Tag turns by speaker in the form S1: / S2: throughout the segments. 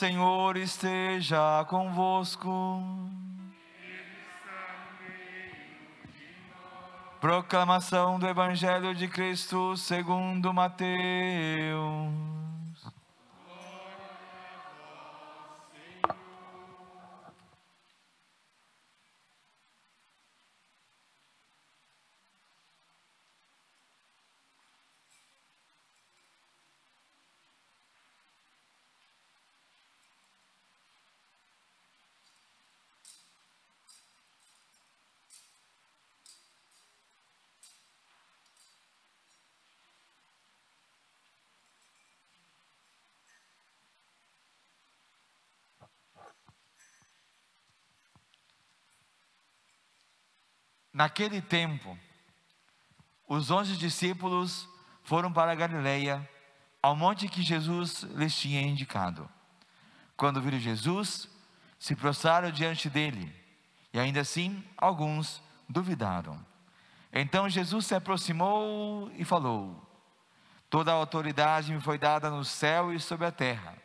S1: Senhor esteja convosco. Proclamação do Evangelho de Cristo segundo Mateus. Naquele tempo, os 11 discípulos foram para a Galileia, ao monte que Jesus lhes tinha indicado. Quando viram Jesus, se prostraram diante dele, e ainda assim alguns duvidaram. Então Jesus se aproximou e falou: toda a autoridade me foi dada no céu e sobre a terra.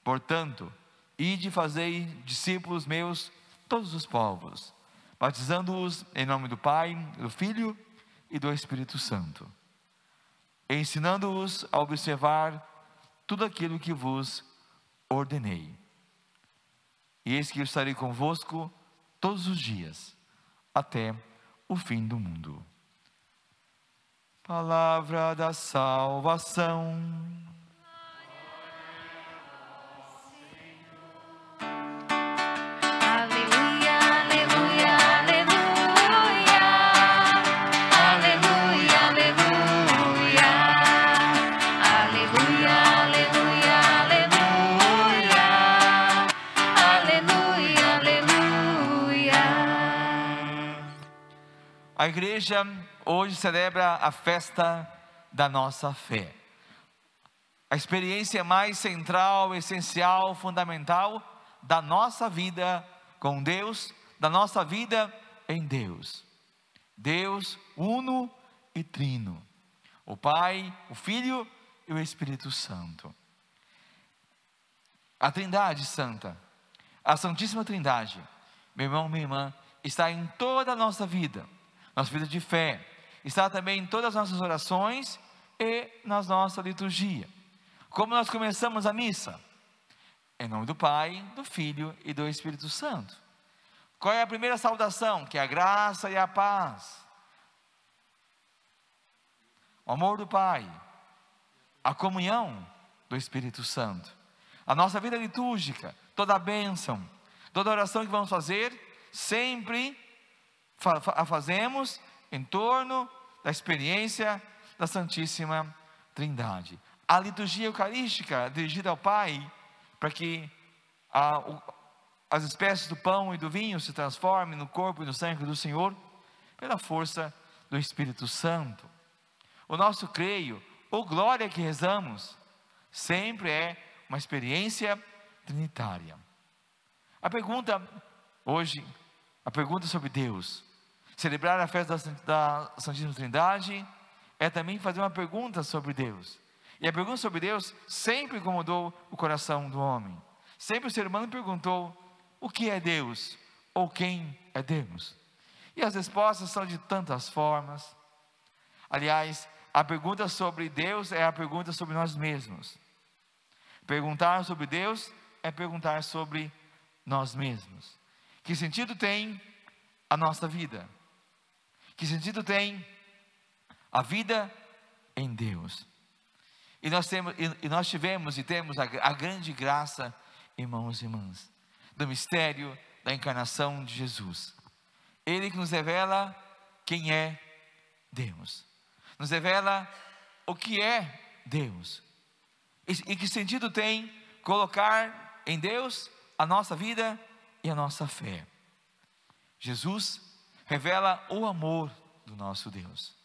S1: Portanto, ide e fazei discípulos meus todos os povos, batizando-os em nome do Pai, do Filho e do Espírito Santo, ensinando-os a observar tudo aquilo que vos ordenei. E eis que eu estarei convosco todos os dias, até o fim do mundo. Palavra da salvação. A igreja hoje celebra a festa da nossa fé. A experiência mais central, essencial, fundamental da nossa vida com Deus, da nossa vida em Deus. Deus uno e trino. O Pai, o Filho e o Espírito Santo. A Trindade Santa, a Santíssima Trindade, meu irmão, minha irmã, está em toda a nossa vida. Nossa vida de fé, está também em todas as nossas orações e na nossa liturgia. Como nós começamos a missa? Em nome do Pai, do Filho e do Espírito Santo. Qual é a primeira saudação? Que é a graça e a paz, o amor do Pai, a comunhão do Espírito Santo. A nossa vida litúrgica, toda a bênção, toda a oração que vamos fazer, sempre a fazemos em torno da experiência da Santíssima Trindade. A liturgia eucarística dirigida ao Pai, para que as espécies do pão e do vinho se transformem no corpo e no sangue do Senhor, pela força do Espírito Santo. O nosso creio, ou glória que rezamos, sempre é uma experiência trinitária. A pergunta hoje, a pergunta sobre Deus, celebrar a festa da Santíssima Trindade, é também fazer uma pergunta sobre Deus. E a pergunta sobre Deus sempre incomodou o coração do homem. Sempre o ser humano perguntou: o que é Deus? Ou quem é Deus? E as respostas são de tantas formas. Aliás, a pergunta sobre Deus é a pergunta sobre nós mesmos. Perguntar sobre Deus é perguntar sobre nós mesmos. Que sentido tem a nossa vida? Que sentido tem a vida em Deus? E nós tivemos e temos a grande graça, irmãos e irmãs, do mistério da encarnação de Jesus. Ele que nos revela quem é Deus, nos revela o que é Deus. E que sentido tem colocar em Deus a nossa vida e a nossa fé? Jesus revela o amor do nosso Deus.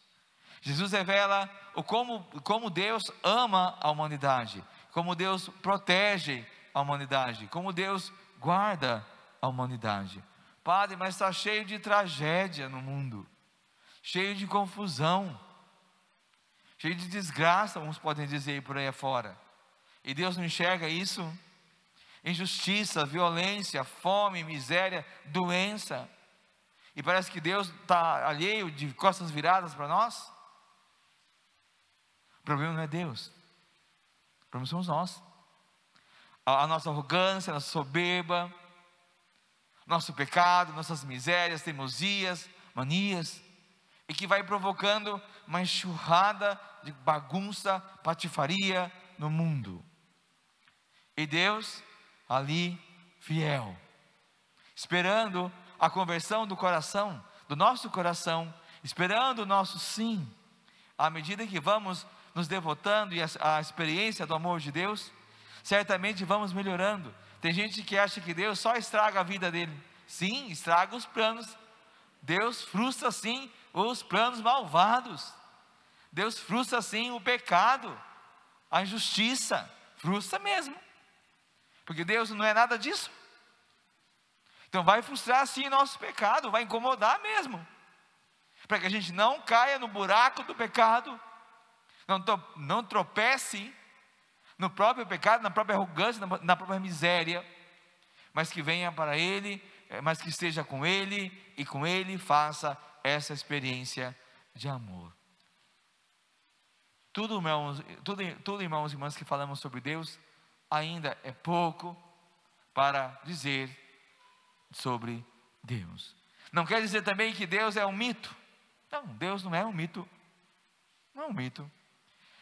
S1: Jesus revela como Deus ama a humanidade, como Deus protege a humanidade, como Deus guarda a humanidade. Padre, mas está cheio de tragédia no mundo, cheio de confusão, cheio de desgraça, uns podem dizer por aí afora. E Deus não enxerga isso? injustiça, violência, fome, miséria, doença. E parece que Deus está alheio, de costas viradas para nós. O problema não é Deus, o problema somos nós. A nossa arrogância, a nossa soberba, nosso pecado, nossas misérias, teimosias, manias, e que vai provocando uma enxurrada de bagunça, patifaria no mundo. E Deus ali fiel, esperando a conversão do coração, do nosso coração, esperando o nosso sim. À medida que vamos nos devotando e a experiência do amor de Deus, certamente vamos melhorando. Tem gente que acha que Deus só estraga a vida dele. Sim, estraga os planos. Deus frustra sim os planos malvados. Deus frustra sim o pecado, a injustiça, frustra mesmo. Porque Deus não é nada disso. Então vai frustrar sim nosso pecado, vai incomodar mesmo. Para que a gente não caia no buraco do pecado, não tropece no próprio pecado, na própria arrogância, na própria miséria, mas que venha para Ele, mas que esteja com Ele, e com Ele faça essa experiência de amor. Tudo, irmãos e irmãs, que falamos sobre Deus, ainda é pouco para dizer sobre Deus. Não quer dizer também que Deus é um mito. Não, Deus não é um mito. Não é um mito.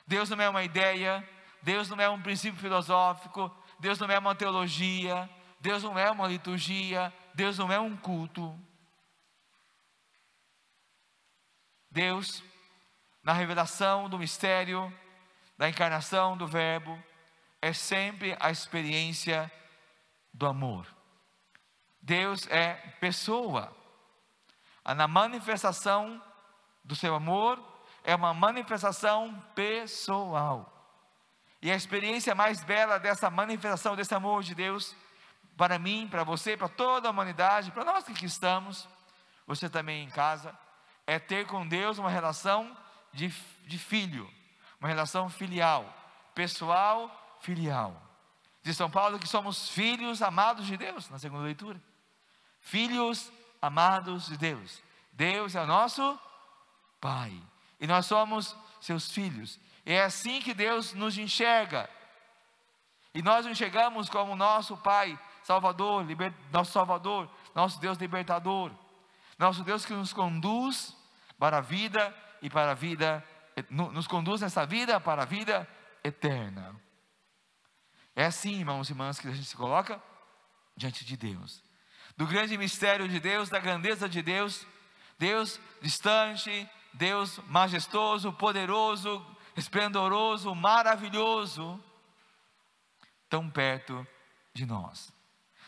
S1: Deus não é uma ideia. Deus não é um princípio filosófico. Deus não é uma teologia. Deus não é uma liturgia. Deus não é um culto. Deus, na revelação do mistério da encarnação do Verbo, é sempre a experiência do amor. Deus é pessoa. Na manifestação do seu amor, é uma manifestação pessoal. E a experiência mais bela dessa manifestação, desse amor de Deus, para mim, para você, para toda a humanidade, para nós que aqui estamos, você também em casa, é ter com Deus uma relação de filho, uma relação filial, pessoal, filial. Diz São Paulo que somos filhos amados de Deus, na segunda leitura. Filhos amados de Deus. Deus é o nosso Pai, e nós somos seus filhos. E é assim que Deus nos enxerga. E nós o enxergamos como nosso Pai, Salvador, nosso Salvador, nosso Deus libertador, nosso Deus que nos conduz para a vida e para a vida, nos conduz nessa vida para a vida eterna. É assim, irmãos e irmãs, que a gente se coloca diante de Deus, do grande mistério de Deus, da grandeza de Deus, Deus distante, Deus majestoso, poderoso, esplendoroso, maravilhoso, tão perto de nós,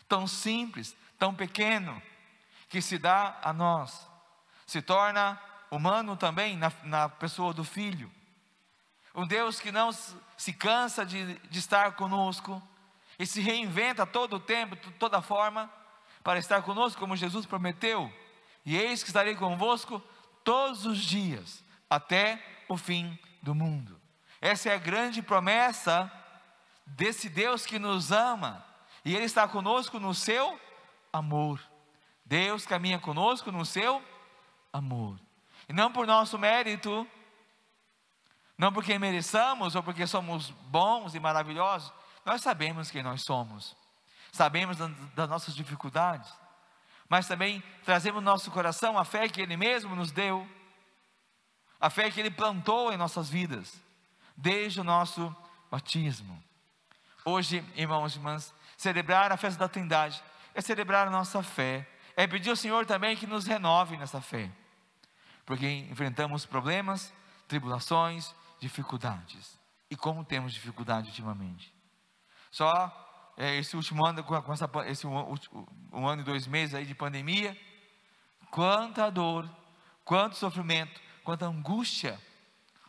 S1: tão simples, tão pequeno, que se dá a nós, se torna humano também na pessoa do Filho, um Deus que não se cansa de estar conosco, e se reinventa todo o tempo, toda forma, para estar conosco, como Jesus prometeu, e eis que estarei convosco todos os dias, até o fim do mundo. Essa é a grande promessa desse Deus que nos ama, e Ele está conosco no seu amor. Deus caminha conosco no seu amor, e não por nosso mérito, não porque mereçamos, ou porque somos bons e maravilhosos. Nós sabemos quem nós somos, sabemos das nossas dificuldades, mas também trazemos no nosso coração a fé que Ele mesmo nos deu, a fé que Ele plantou em nossas vidas, desde o nosso batismo. Hoje, irmãos e irmãs, celebrar a festa da Trindade é celebrar a nossa fé, é pedir ao Senhor também que nos renove nessa fé, porque enfrentamos problemas, tribulações, dificuldades. E como temos dificuldade ultimamente? Só esse último ano, com um ano e 2 meses aí de pandemia, quanta dor, quanto sofrimento, quanta angústia,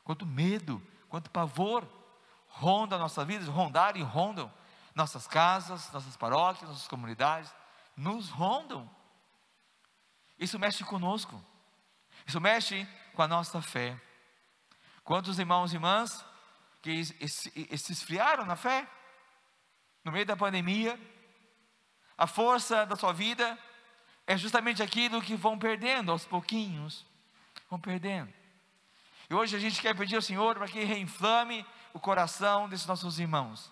S1: quanto medo, quanto pavor ronda a nossa vida, rondaram e rondam nossas casas, nossas paróquias, nossas comunidades, nos rondam. Isso mexe conosco, isso mexe com a nossa fé. Quantos irmãos e irmãs que se esfriaram na fé, no meio da pandemia, A força da sua vida é justamente aquilo que vão perdendo aos pouquinhos, vão perdendo. E hoje a gente quer pedir ao Senhor para que reinflame o coração desses nossos irmãos,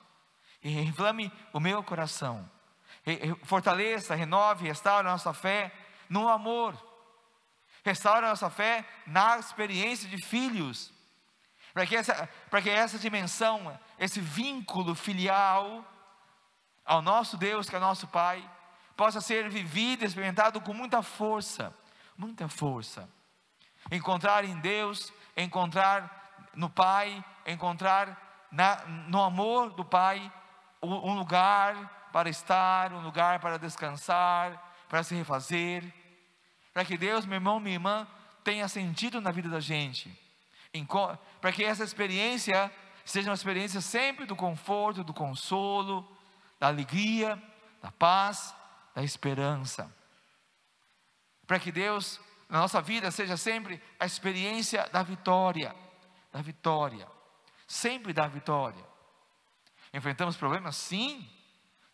S1: e reinflame o meu coração, fortaleça, renove, restaure a nossa fé no amor, restaure a nossa fé na experiência de filhos, para que essa dimensão, esse vínculo filial ao nosso Deus, que é nosso Pai, possa ser vivido e experimentado com muita força, muita força. Encontrar em Deus, encontrar no Pai, encontrar no amor do Pai, um lugar para estar, um lugar para descansar, para se refazer, para que Deus, meu irmão, minha irmã, tenha sentido na vida da gente, para que essa experiência seja uma experiência sempre do conforto, do consolo, da alegria, da paz, da esperança, para que Deus, na nossa vida, seja sempre a experiência da vitória, sempre da vitória. Enfrentamos problemas? Sim.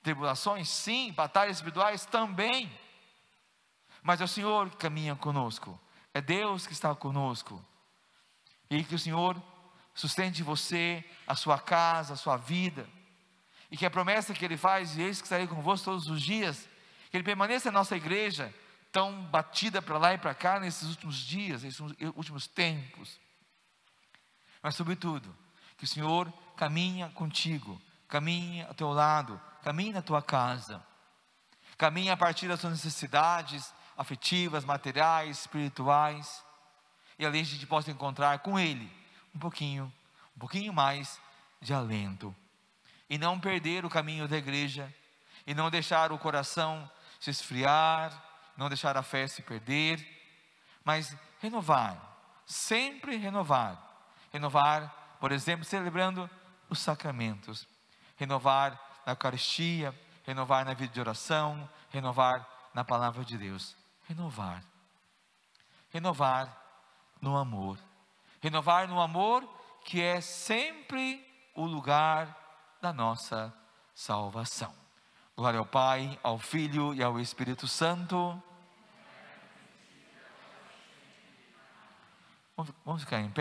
S1: Tribulações? Sim. Batalhas espirituais? Também. Mas é o Senhor que caminha conosco, é Deus que está conosco, e que o Senhor sustente você, a sua casa, a sua vida, e que a promessa que Ele faz, e eis que estarei convosco todos os dias, que Ele permaneça na nossa igreja, tão batida para lá e para cá nesses últimos dias, nesses últimos tempos, mas sobretudo, que o Senhor caminha contigo, caminhe ao teu lado, caminhe na tua casa, caminhe a partir das suas necessidades afetivas, materiais, espirituais, e ali a gente possa encontrar com Ele um pouquinho mais de alento, e não perder o caminho da igreja, e não deixar o coração se esfriar, não deixar a fé se perder, mas renovar, sempre renovar, por exemplo, celebrando os sacramentos, renovar na Eucaristia, renovar na vida de oração, renovar na palavra de Deus, renovar no amor que é sempre o lugar da nossa salvação. Glória ao Pai, ao Filho e ao Espírito Santo. Vamos ficar em pé.